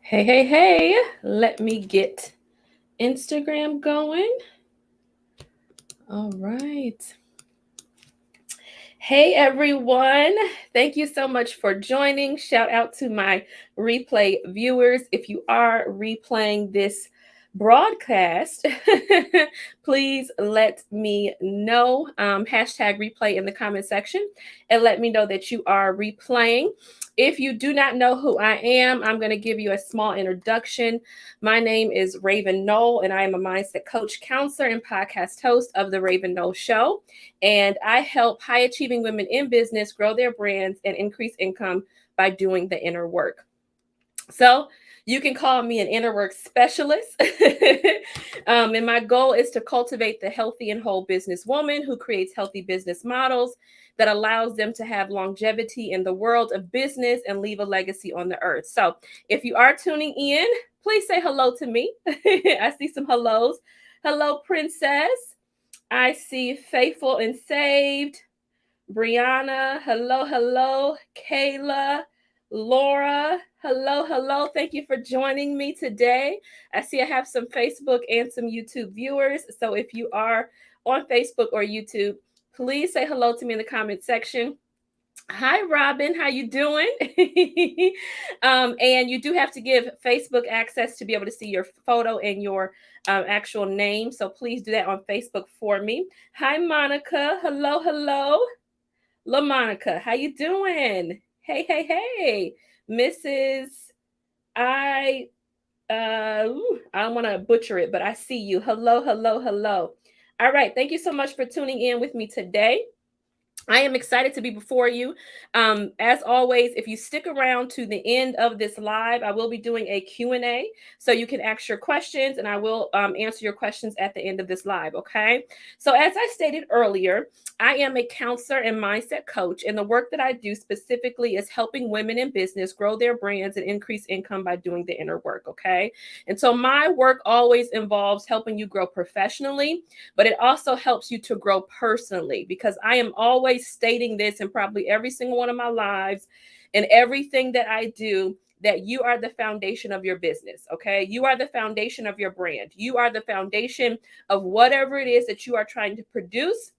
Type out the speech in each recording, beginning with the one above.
Hey, hey, hey, let me get Instagram going. All right. Hey, everyone. Thank you so much for joining. Shout out to my replay viewers. If you are replaying this broadcast, please let me know. Hashtag replay in the comment section and let me know that you are replaying. If you do not know who I am, I'm going to give you a small introduction. My name is Raven Knoll, and I am a mindset coach, counselor, and podcast host of The Raven Knoll Show. And I help high achieving women in business grow their brands and increase income by doing the inner work. So you can call me an inner work specialist. And my goal is to cultivate the healthy and whole businesswoman who creates healthy business models that allows them to have longevity in the world of business and leave a legacy on the earth. So if you are tuning in, please say hello to me. I see some hellos. Hello, Princess. I see Faithful and Saved, Brianna, hello, hello, Kayla, Laura, hello, hello. Thank you for joining me today. I see I have some Facebook and some YouTube viewers. So if you are on Facebook or YouTube, please say hello to me in the comment section. Hi, Robin. How you doing? And you do have to give Facebook access to be able to see your photo and your actual name. So please do that on Facebook for me. Hi, Monica. Hello, hello. La Monica, how you doing? Hey, hey, hey. Mrs. I I don't want to butcher it, but I see you. Hello, hello, hello. All right. Thank you so much for tuning in with me today. I am excited to be before you. As always, if you stick around to the end of this live, I will be doing a Q&A, so you can ask your questions, and I will answer your questions at the end of this live, okay? So as I stated earlier, I am a counselor and mindset coach, and the work that I do specifically is helping women in business grow their brands and increase income by doing the inner work, okay? And so my work always involves helping you grow professionally, but it also helps you to grow personally, because I am always stating this in probably every single one of my lives and everything that I do, that you are the foundation of your business, okay? You are the foundation of your brand. You are the foundation of whatever it is that you are trying to produce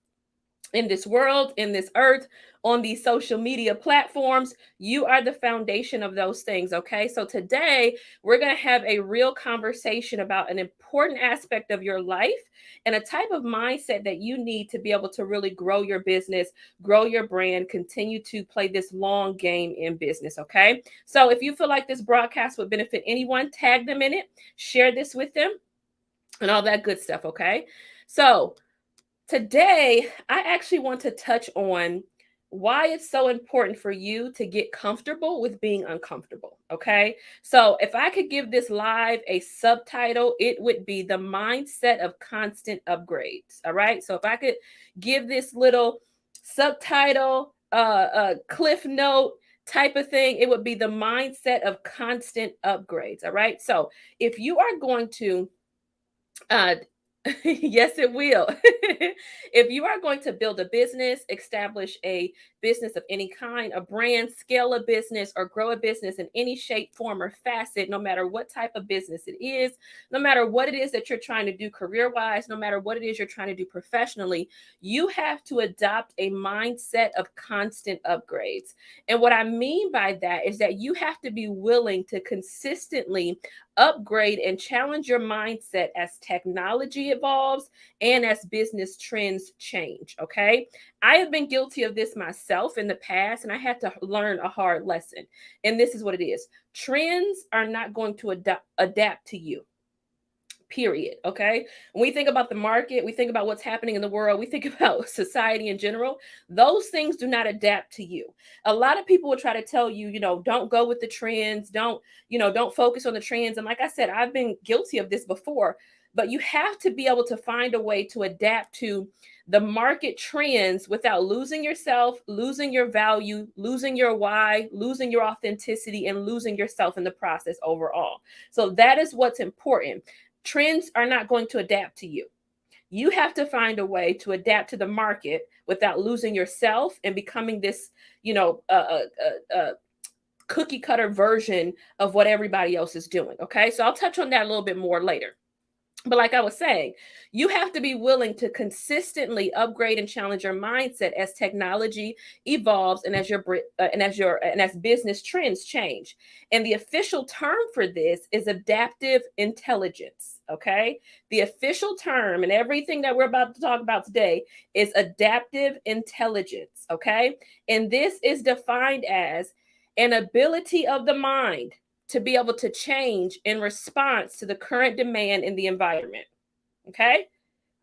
in this world, in this earth, on these social media platforms. You are the foundation of those things, okay? So today we're going to have a real conversation about an important aspect of your life and a type of mindset that you need to be able to really grow your business, grow your brand, continue to play this long game in business, okay? So if you feel like this broadcast would benefit anyone, tag them in it, share this with them, and all that good stuff, okay? So today, I actually want to touch on why it's so important for you to get comfortable with being uncomfortable. Okay. So, if I could give this live a subtitle, it would be the mindset of constant upgrades. All right. So, if I could give this little subtitle, cliff note type of thing, it would be the mindset of constant upgrades. All right. So, if you are going to uh, yes, it will. If you are going to build a business, establish a business of any kind, a brand, scale a business, or grow a business in any shape, form, or facet, no matter what type of business it is, no matter what it is that you're trying to do career wise, no matter what it is you're trying to do professionally, you have to adopt a mindset of constant upgrades. And what I mean by that is that you have to be willing to consistently upgrade and challenge your mindset as technology evolves and as business trends change. Okay. I have been guilty of this myself in the past, and I had to learn a hard lesson. And this is what it is: trends are not going to adapt to you. Period. Okay. When we think about the market, we think about what's happening in the world, we think about society in general. Those things do not adapt to you. A lot of people will try to tell you, don't go with the trends, don't focus on the trends. And like I said, I've been guilty of this before, but you have to be able to find a way to adapt to the market trends without losing yourself, losing your value, losing your why, losing your authenticity, and losing yourself in the process overall. So that is what's important. Trends are not going to adapt to you. You have to find a way to adapt to the market without losing yourself and becoming this, you know, cookie cutter version of what everybody else is doing. Okay, so I'll touch on that a little bit more later. But like I was saying, you have to be willing to consistently upgrade and challenge your mindset as technology evolves and as business trends change. And the official term for this is adaptive intelligence. Okay, the official term and everything that we're about to talk about today is adaptive intelligence. Okay, and this is defined as an ability of the mind to be able to change in response to the current demand in the environment. Okay?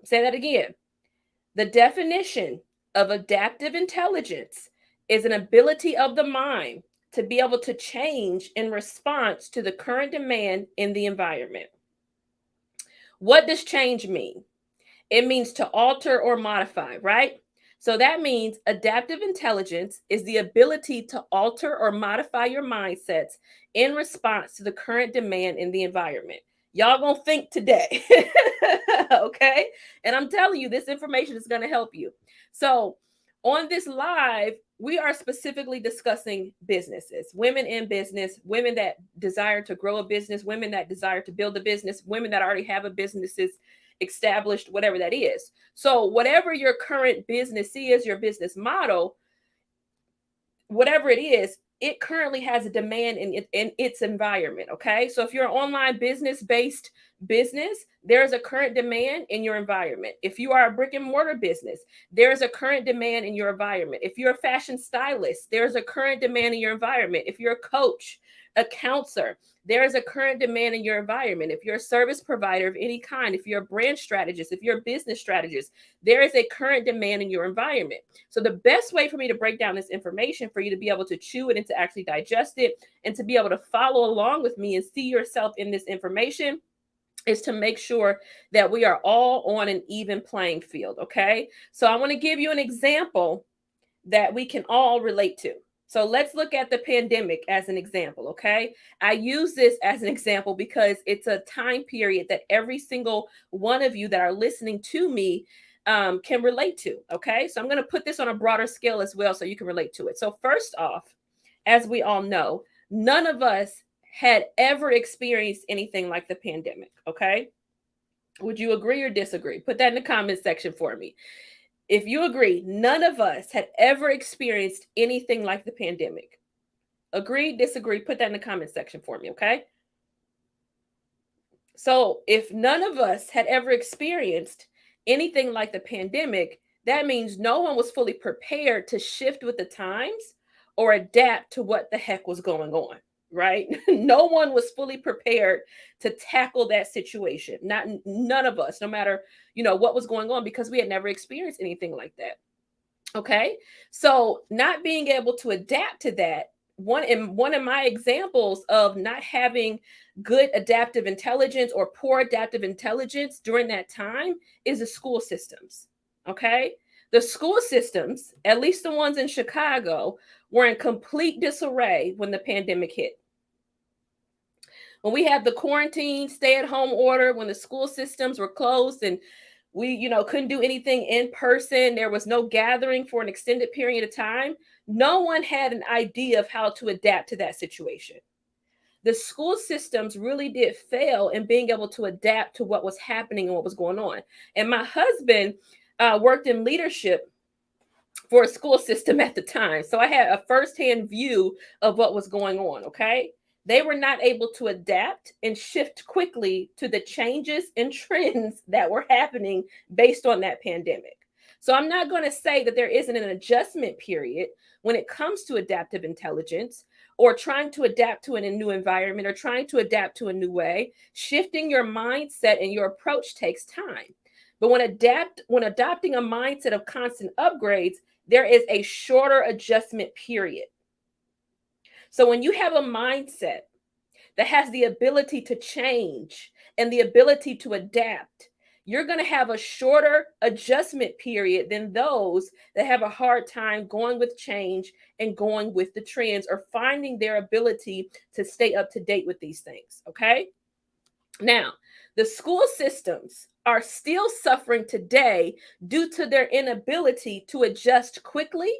Say that again. The definition of adaptive intelligence is an ability of the mind to be able to change in response to the current demand in the environment. What does change mean? It means to alter or modify, right? So that means adaptive intelligence is the ability to alter or modify your mindsets in response to the current demand in the environment. Y'all gonna think today. Okay? And I'm telling you, this information is gonna help you. So on this live, we are specifically discussing businesses, women in business, women that desire to grow a business, women that desire to build a business, women that already have a businesses established, whatever that is. So whatever your current business is, your business model, whatever it is, it currently has a demand in its environment. Okay, so if you're an online business-based business, there's a current demand in your environment. If you are a brick and mortar business, there's a current demand in your environment. If you're a fashion stylist, there's a current demand in your environment. If you're a coach, a counselor, there's a current demand in your environment. If you're a service provider of any kind, if you're a brand strategist, if you're a business strategist, there is a current demand in your environment. So the best way for me to break down this information, for you to be able to chew it and to actually digest it and to be able to follow along with me and see yourself in this information, is to make sure that we are all on an even playing field. Okay, so I want to give you an example that we can all relate to. So let's look at the pandemic as an example. Okay, I use this as an example because it's a time period that every single one of you that are listening to me can relate to. Okay, so I'm going to put this on a broader scale as well so you can relate to it. So first off, as we all know, none of us had ever experienced anything like the pandemic. Okay, would you agree or disagree? Put that in the comment section for me. If you agree, none of us had ever experienced anything like the pandemic. Agree, disagree? Put that in the comment section for me, okay? So if none of us had ever experienced anything like the pandemic, that means no one was fully prepared to shift with the times or adapt to what the heck was going on, right? No one was fully prepared to tackle that situation. None of us, no matter, what was going on, because we had never experienced anything like that. Okay? So, not being able to adapt to that, one of my examples of not having good adaptive intelligence or poor adaptive intelligence during that time is the school systems. Okay? The school systems, at least the ones in Chicago, were in complete disarray when the pandemic hit. When we had the quarantine, stay-at-home order, when the school systems were closed and we, couldn't do anything in person, there was no gathering for an extended period of time, no one had an idea of how to adapt to that situation. The school systems really did fail in being able to adapt to what was happening and what was going on. And my husband worked in leadership for a school system at the time. So I had a firsthand view of what was going on, okay? They were not able to adapt and shift quickly to the changes and trends that were happening based on that pandemic. So I'm not going to say that there isn't an adjustment period when it comes to adaptive intelligence or trying to adapt to a new environment or trying to adapt to a new way. Shifting your mindset and your approach takes time. But when adopting a mindset of constant upgrades, there is a shorter adjustment period. So when you have a mindset that has the ability to change and the ability to adapt, you're going to have a shorter adjustment period than those that have a hard time going with change and going with the trends or finding their ability to stay up to date with these things. Okay. Now, the school systems are still suffering today due to their inability to adjust quickly,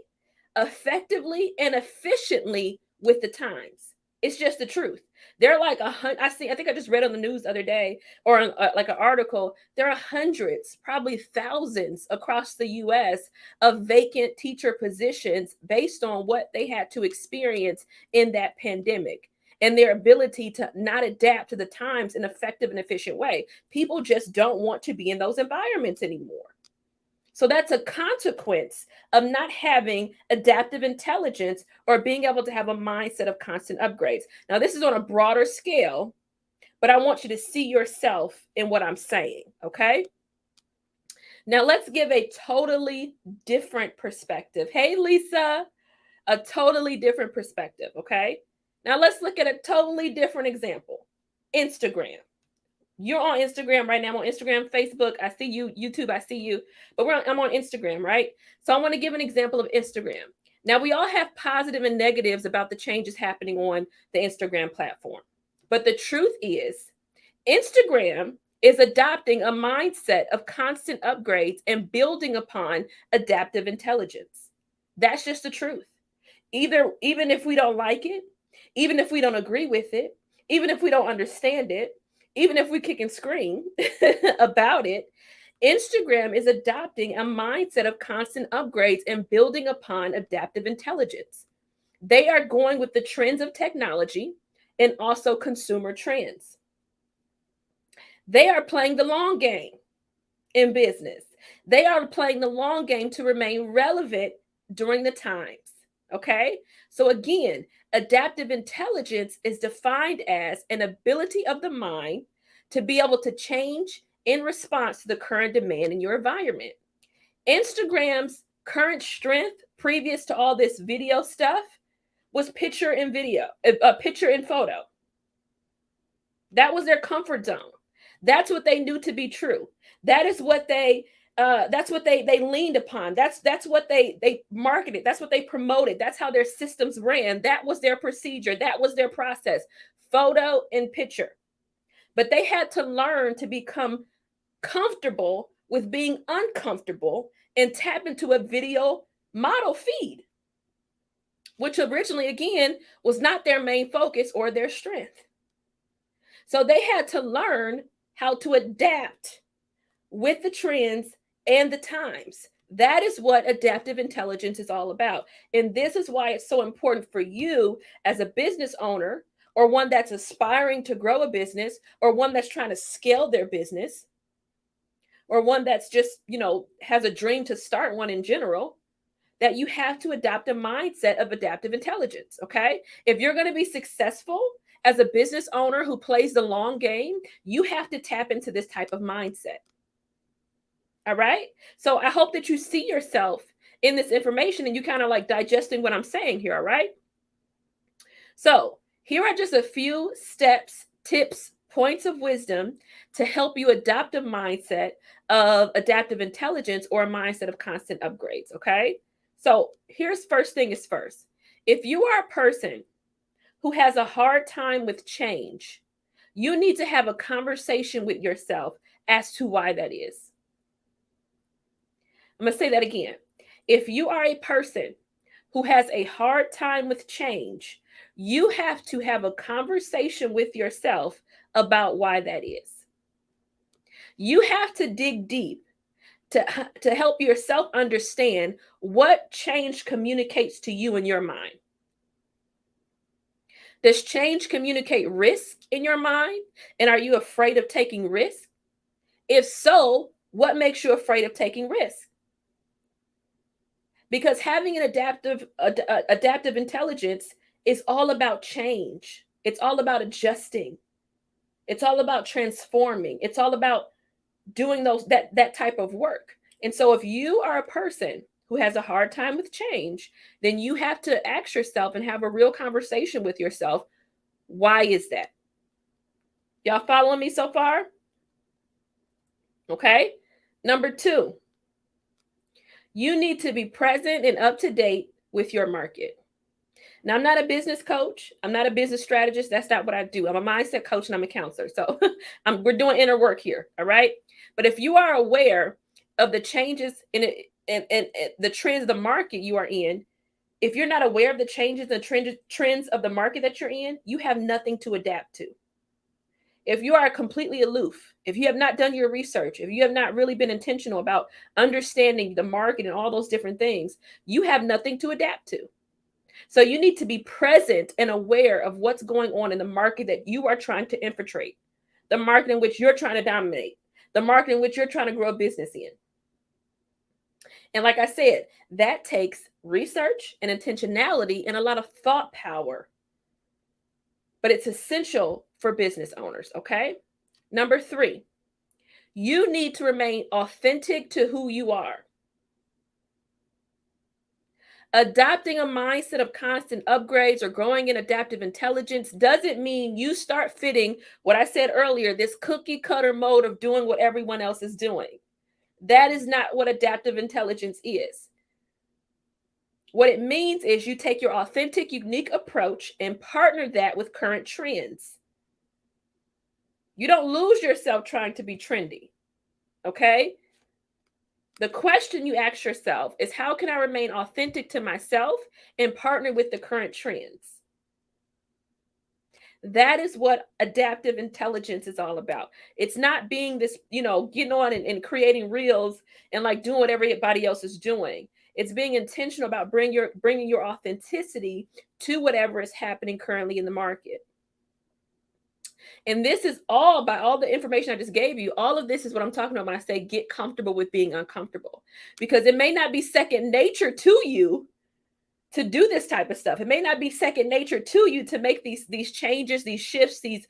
effectively, and efficiently with the times. It's just the truth. They're like I think I just read on the news the other day, or like an article. There are hundreds, probably thousands across the U.S. of vacant teacher positions based on what they had to experience in that pandemic and their ability to not adapt to the times in an effective and efficient way. People just don't want to be in those environments anymore. So that's a consequence of not having adaptive intelligence or being able to have a mindset of constant upgrades. Now, this is on a broader scale, but I want you to see yourself in what I'm saying, okay? Now, let's give a totally different perspective. Hey, Lisa, a totally different perspective, okay? Now, let's look at a totally different example. Instagram. You're on Instagram right now. I'm on Instagram, Facebook. I see you. YouTube, I see you. But I'm on Instagram, right? So I want to give an example of Instagram. Now, we all have positive and negatives about the changes happening on the Instagram platform. But the truth is, Instagram is adopting a mindset of constant upgrades and building upon adaptive intelligence. That's just the truth. Even if we don't like it, even if we don't agree with it, even if we don't understand it, even if we kick and scream about it, Instagram is adopting a mindset of constant upgrades and building upon adaptive intelligence. They are going with the trends of technology and also consumer trends. They are playing the long game in business. They are playing the long game to remain relevant during the times. Okay. So again, adaptive intelligence is defined as an ability of the mind to be able to change in response to the current demand in your environment. Instagram's current strength previous to all this video stuff was picture and video, a picture and photo. That was their comfort zone. That's what they knew to be true. That is what they leaned upon. That's what they marketed. That's what they promoted. That's how their systems ran. That was their procedure. That was their process. Photo and picture. But they had to learn to become comfortable with being uncomfortable and tap into a video model feed, which originally, again, was not their main focus or their strength. So they had to learn how to adapt with the trends and the times. That is what adaptive intelligence is all about. And this is why it's so important for you as a business owner, or one that's aspiring to grow a business, or one that's trying to scale their business, or one that's just, has a dream to start one in general, that you have to adopt a mindset of adaptive intelligence, okay? If you're going to be successful as a business owner who plays the long game, you have to tap into this type of mindset. All right? So I hope that you see yourself in this information and you kind of like digesting what I'm saying here, all right? So here are just a few steps, tips, points of wisdom to help you adopt a mindset of adaptive intelligence or a mindset of constant upgrades, okay? So here's first thing is first. If you are a person who has a hard time with change, you need to have a conversation with yourself as to why that is. I'm going to say that again. If you are a person who has a hard time with change, you have to have a conversation with yourself about why that is. You have to dig deep to help yourself understand what change communicates to you in your mind. Does change communicate risk in your mind? And are you afraid of taking risk? If so, what makes you afraid of taking risk? Because having an adaptive intelligence is all about change. It's all about adjusting. It's all about transforming. It's all about doing that type of work. And so if you are a person who has a hard time with change, then you have to ask yourself and have a real conversation with yourself. Why is that? Y'all following me so far? Okay. Number 2, you need to be present and up to date with your market. Now, I'm not a business coach. I'm not a business strategist. That's not what I do. I'm a mindset coach and I'm a counselor. So we're doing inner work here. All right. But if you are aware of the changes in the trends of the market you are in, If you're not aware of the changes and trends of the market that you're in, you have nothing to adapt to. If you are completely aloof, if you have not done your research, if you have not really been intentional about understanding the market and all those different things, you have nothing to adapt to. So you need to be present and aware of what's going on in the market that you are trying to infiltrate, the market in which you're trying to dominate, the market in which you're trying to grow a business in. And like I said, that takes research and intentionality and a lot of thought power. But it's essential for business owners, okay? Number 3, you need to remain authentic to who you are. Adopting a mindset of constant upgrades or growing in adaptive intelligence doesn't mean you start fitting what I said earlier, this cookie cutter mode of doing what everyone else is doing. That is not what adaptive intelligence is. What it means is you take your authentic, unique approach and partner that with current trends. You don't lose yourself trying to be trendy, okay? The question you ask yourself is, how can I remain authentic to myself and partner with the current trends? That is what adaptive intelligence is all about. It's not being this, getting on and creating reels and like doing what everybody else is doing. It's being intentional about bringing your authenticity to whatever is happening currently in the market. And this is all by all the information I just gave you. All of this is what I'm talking about when I say get comfortable with being uncomfortable, because it may not be second nature to you to do this type of stuff. It may not be second nature to you to make these changes, these shifts, these,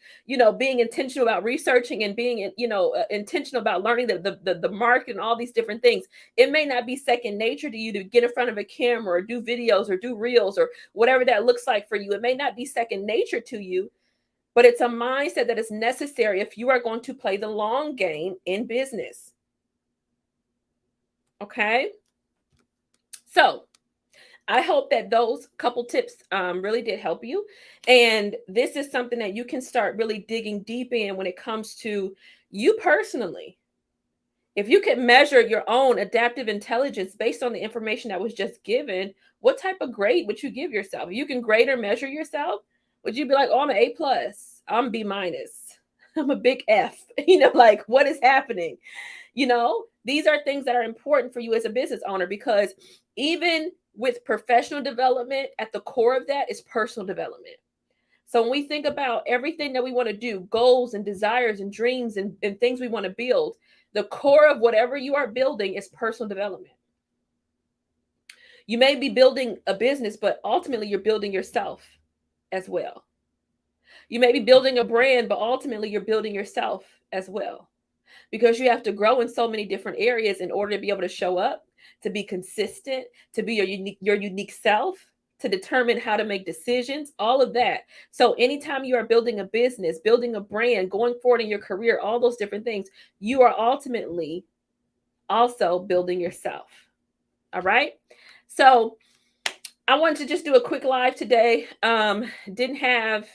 being intentional about researching and being, intentional about learning the market and all these different things. It may not be second nature to you to get in front of a camera or do videos or do reels or whatever that looks like for you. It may not be second nature to you, but it's a mindset that is necessary if you are going to play the long game in business. Okay? So I hope that those couple tips really did help you. And this is something that you can start really digging deep in when it comes to you personally. If you could measure your own adaptive intelligence based on the information that was just given, what type of grade would you give yourself? If you can grade or measure yourself, would you be like, oh, I'm an A plus, I'm B minus, I'm a big F, like what is happening? These are things that are important for you as a business owner, because even with professional development, at the core of that is personal development. So when we think about everything that we want to do, goals and desires and dreams and things we want to build, the core of whatever you are building is personal development. You may be building a business, but ultimately you're building yourself as well. You may be building a brand, but ultimately you're building yourself as well, because you have to grow in so many different areas in order to be able to show up, to be consistent, to be your unique self, to determine how to make decisions, all of that. So anytime you are building a business, building a brand, going forward in your career, all those different things, you are ultimately also building yourself. All right. So I wanted to just do a quick live today. Didn't have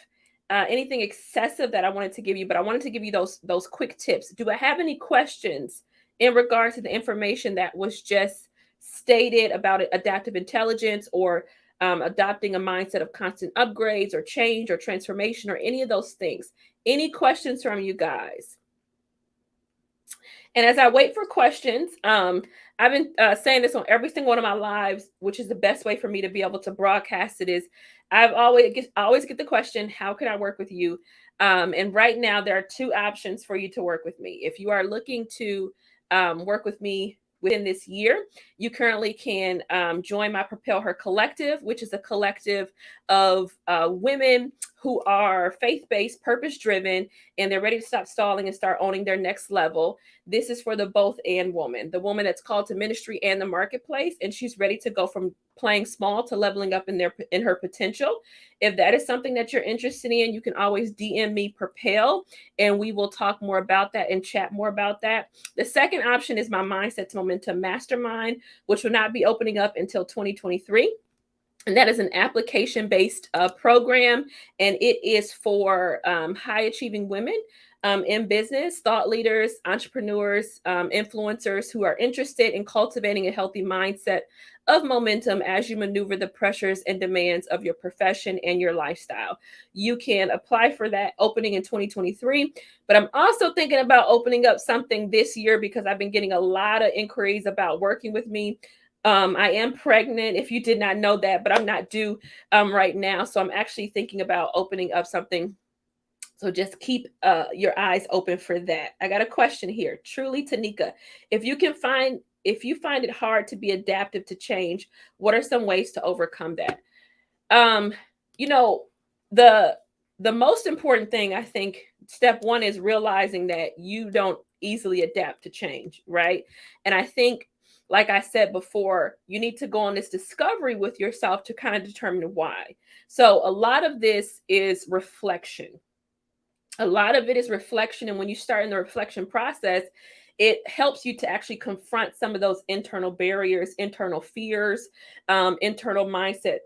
anything excessive that I wanted to give you, but I wanted to give you those quick tips. Do I have any questions in regard to the information that was just stated about adaptive intelligence or adopting a mindset of constant upgrades or change or transformation or any of those things? Any questions from you guys? And as I wait for questions, I've been saying this on every single one of my lives, which is the best way for me to be able to broadcast it, is I always get the question, how can I work with you? And right now there are 2 options for you to work with me. If you are looking to work with me within this year, you currently can join my Propel Her Collective, which is a collective of women who are faith-based, purpose-driven, and they're ready to stop stalling and start owning their next level. This is for the both and woman, the woman that's called to ministry and the marketplace, and she's ready to go from playing small to leveling up in her potential. If that is something that you're interested in, you can always DM me Propel, and we will talk more about that and chat more about that. The second option is my Mindset to Momentum Mastermind, which will not be opening up until 2023. And that is an application-based program, and it is for high-achieving women in business, thought leaders, entrepreneurs, influencers who are interested in cultivating a healthy mindset of momentum as you maneuver the pressures and demands of your profession and your lifestyle. You can apply for that opening in 2023, but I'm also thinking about opening up something this year because I've been getting a lot of inquiries about working with me. I am pregnant, if you did not know that, but I'm not due right now. So I'm actually thinking about opening up something. So just keep your eyes open for that. I got a question here. Truly, Tanika, if you find it hard to be adaptive to change, what are some ways to overcome that? Um, you know, the the most important thing, I think, step one is realizing that you don't easily adapt to change, right? And I think, like I said before, you need to go on this discovery with yourself to kind of determine why. So a lot of this is reflection. A lot of it is reflection, and when you start in the reflection process, it helps you to actually confront some of those internal barriers, internal fears, internal mindset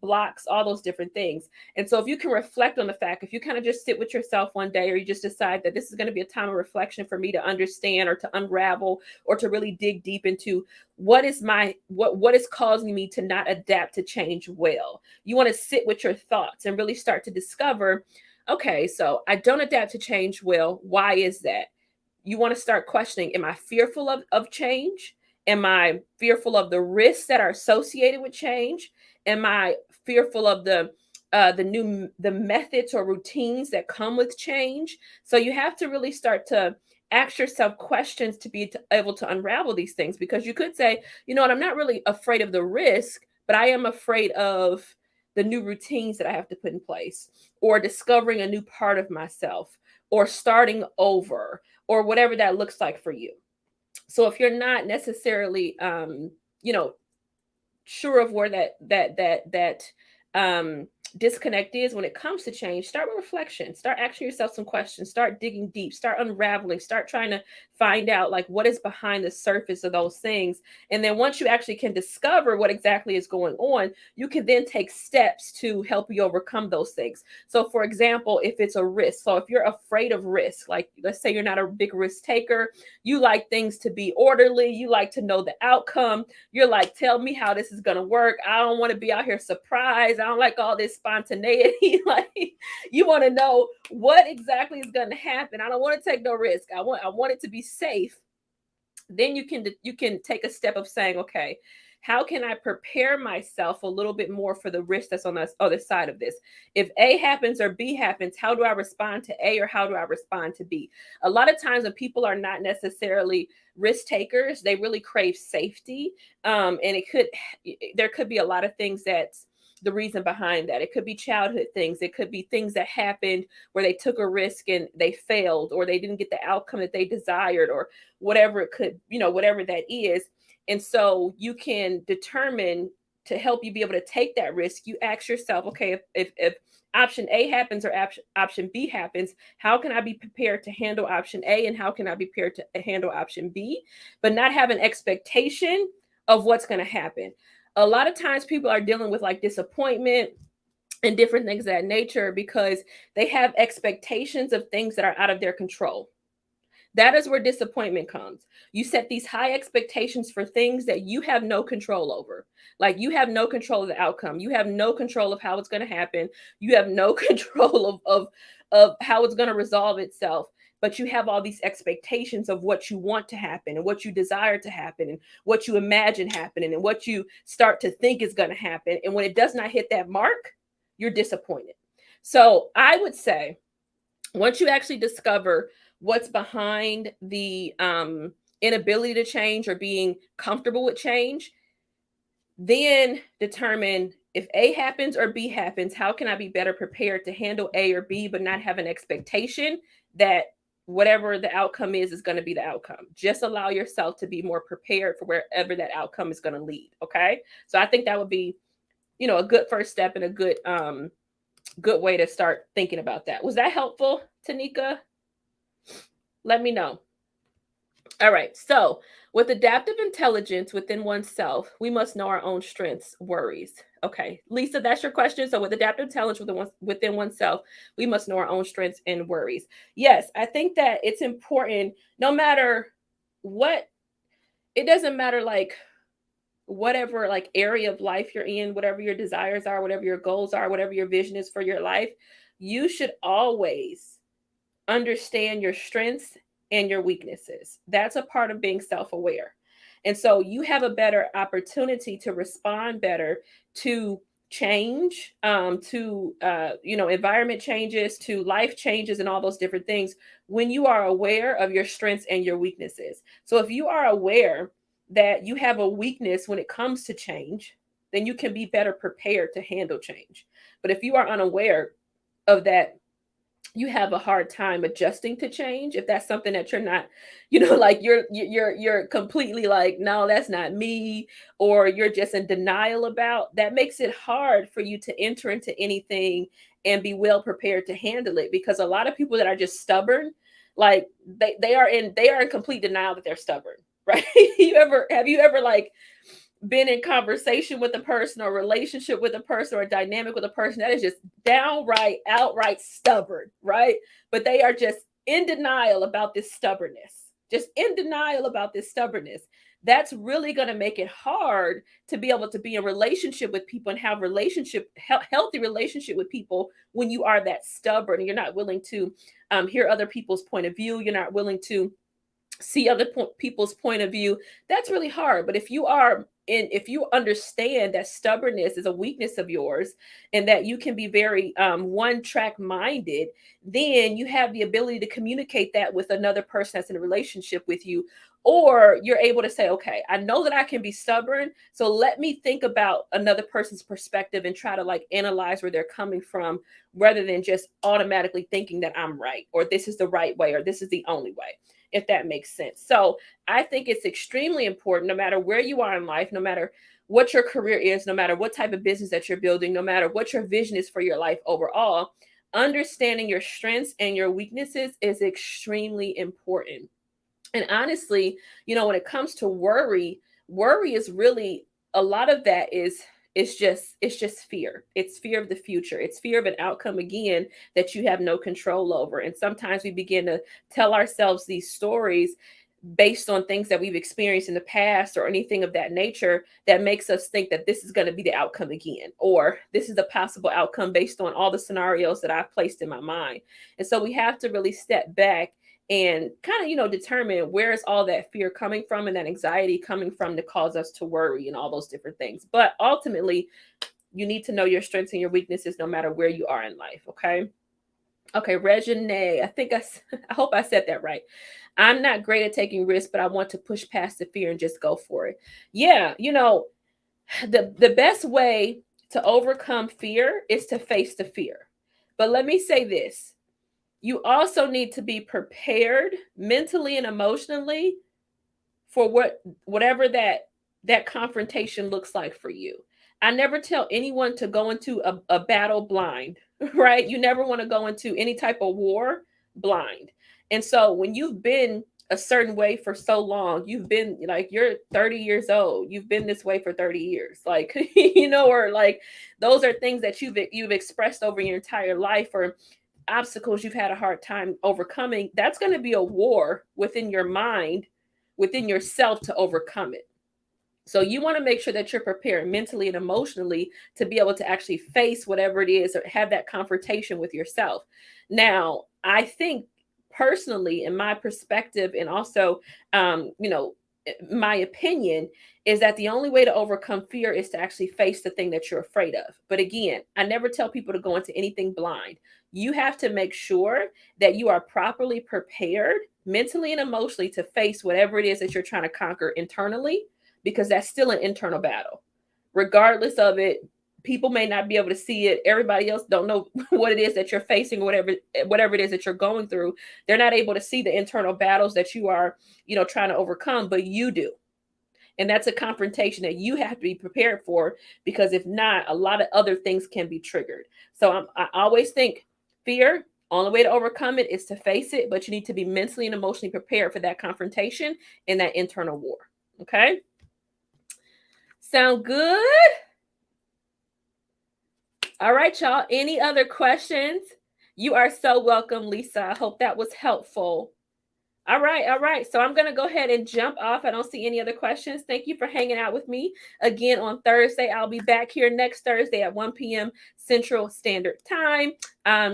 blocks, all those different things. And so if you can reflect on the fact, if you kind of just sit with yourself one day, or you just decide that this is going to be a time of reflection for me to understand or to unravel or to really dig deep into what is what is causing me to not adapt to change well. You want to sit with your thoughts and really start to discover, okay, so I don't adapt to change well. Why is that? You want to start questioning, am I fearful of change? Am I fearful of the risks that are associated with change? Am I fearful of the methods or routines that come with change? So you have to really start to ask yourself questions to be able to unravel these things, because you could say, you know what, I'm not really afraid of the risk, but I am afraid of the new routines that I have to put in place, or discovering a new part of myself, or starting over, or whatever that looks like for you. So if you're not necessarily you know, sure of where that um disconnect is when it comes to change, start with reflection, start asking yourself some questions, start digging deep, start unraveling, start trying to find out like what is behind the surface of those things. And then once you actually can discover what exactly is going on, you can then take steps to help you overcome those things. So for example, if it's a risk, so if you're afraid of risk, like let's say you're not a big risk taker, you like things to be orderly, you like to know the outcome, you're like, tell me how this is going to work. I don't want to be out here surprised. I don't like all this spontaneity. Like, you want to know what exactly is going to happen. I don't want to take no risk. I want it to be safe. Then you can take a step of saying, okay, how can I prepare myself a little bit more for the risk that's on the other side of this? If A happens or B happens, how do I respond to A, or how do I respond to B? A lot of times when people are not necessarily risk takers, they really crave safety. And there could be a lot of things that's the reason behind that. It could be childhood things. It could be things that happened where they took a risk and they failed, or they didn't get the outcome that they desired, or whatever it could, whatever that is. And so you can determine, to help you be able to take that risk, you ask yourself, okay, if option A happens or option B happens, how can I be prepared to handle option A, and how can I be prepared to handle option B, but not have an expectation of what's going to happen. A lot of times people are dealing with like disappointment and different things of that nature because they have expectations of things that are out of their control. That is where disappointment comes. You set these high expectations for things that you have no control over. Like, you have no control of the outcome. You have no control of how it's going to happen. You have no control of how it's going to resolve itself. But you have all these expectations of what you want to happen, and what you desire to happen, and what you imagine happening, and what you start to think is going to happen. And when it does not hit that mark, you're disappointed. So I would say, once you actually discover what's behind the inability to change or being comfortable with change, then determine, if A happens or B happens, how can I be better prepared to handle A or B, but not have an expectation that whatever the outcome is going to be the outcome. Just allow yourself to be more prepared for wherever that outcome is going to lead. Okay. So I think that would be, a good first step, and a good way to start thinking about that. Was that helpful, Tanika? Let me know. All right. So, with adaptive intelligence within oneself, we must know our own strengths, worries. Okay, Lisa, that's your question. So with adaptive intelligence within oneself, we must know our own strengths and worries. Yes, I think that it's important no matter what, it doesn't matter like whatever like area of life you're in, whatever your desires are, whatever your goals are, whatever your vision is for your life, you should always understand your strengths and your weaknesses. That's a part of being self-aware. And so you have a better opportunity to respond better to change, to environment changes, to life changes, and all those different things when you are aware of your strengths and your weaknesses. So if you are aware that you have a weakness when it comes to change, then you can be better prepared to handle change. But if you are unaware of that, you have a hard time adjusting to change. If that's something that you're not, like you're completely like, no, that's not me, or you're just in denial about, that makes it hard for you to enter into anything and be well prepared to handle it. Because a lot of people that are just stubborn, like they are in complete denial that they're stubborn, right? Have you ever like been in conversation with a person or relationship with a person or a dynamic with a person that is just outright stubborn, right? But they are just in denial about this stubbornness, just in denial about this stubbornness. That's really going to make it hard to be able to be in relationship with people and have healthy relationship with people when you are that stubborn and you're not willing to hear other people's point of view. You're not willing to see other people's point of view. That's really hard. But if you understand that stubbornness is a weakness of yours and that you can be very one track minded, then you have the ability to communicate that with another person that's in a relationship with you. Or you're able to say, okay, I know that I can be stubborn, so let me think about another person's perspective and try to like analyze where they're coming from, rather than just automatically thinking that I'm right, or this is the right way, or this is the only way, if that makes sense. So I think it's extremely important, no matter where you are in life, no matter what your career is, no matter what type of business that you're building, no matter what your vision is for your life overall, understanding your strengths and your weaknesses is extremely important. And honestly, when it comes to worry is really, a lot of that is it's just fear. It's fear of the future. It's fear of an outcome, again, that you have no control over. And sometimes we begin to tell ourselves these stories based on things that we've experienced in the past or anything of that nature that makes us think that this is going to be the outcome again, or this is the possible outcome based on all the scenarios that I've placed in my mind. And so we have to really step back and kind of, determine where is all that fear coming from and that anxiety coming from to cause us to worry and all those different things. But ultimately, you need to know your strengths and your weaknesses no matter where you are in life. Okay, Regine, I hope I said that right. I'm not great at taking risks, but I want to push past the fear and just go for it. Yeah, the best way to overcome fear is to face the fear. But let me say this. You also need to be prepared mentally and emotionally for whatever that confrontation looks like for you. I never tell anyone to go into a battle blind, right? You never want to go into any type of war blind. And so when you've been a certain way for so long, you've been like, you're 30 years old, you've been this way for 30 years, like, or like those are things that you've expressed over your entire life, or obstacles you've had a hard time overcoming. That's going to be a war within your mind, within yourself, to overcome it. So you want to make sure that you're prepared mentally and emotionally to be able to actually face whatever it is, or have that confrontation with yourself. Now, I think personally, in my perspective, and also, my opinion is that the only way to overcome fear is to actually face the thing that you're afraid of. But again, I never tell people to go into anything blind. You have to make sure that you are properly prepared mentally and emotionally to face whatever it is that you're trying to conquer internally, because that's still an internal battle. Regardless of it, people may not be able to see it. Everybody else don't know what it is that you're facing, whatever it is that you're going through. They're not able to see the internal battles that you are, trying to overcome, but you do. And that's a confrontation that you have to be prepared for, because if not, a lot of other things can be triggered. So I always think fear, only way to overcome it is to face it, but you need to be mentally and emotionally prepared for that confrontation and that internal war. Okay? Sound good? All right, y'all. Any other questions? You are so welcome, Lisa. I hope that was helpful. All right, all right. So I'm going to go ahead and jump off. I don't see any other questions. Thank you for hanging out with me again on Thursday. I'll be back here next Thursday at 1 p.m. Central Standard Time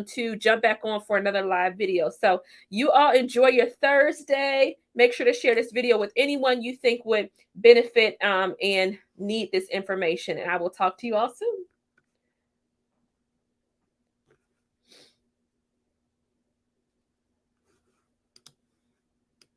to jump back on for another live video. So you all enjoy your Thursday. Make sure to share this video with anyone you think would benefit and need this information. And I will talk to you all soon.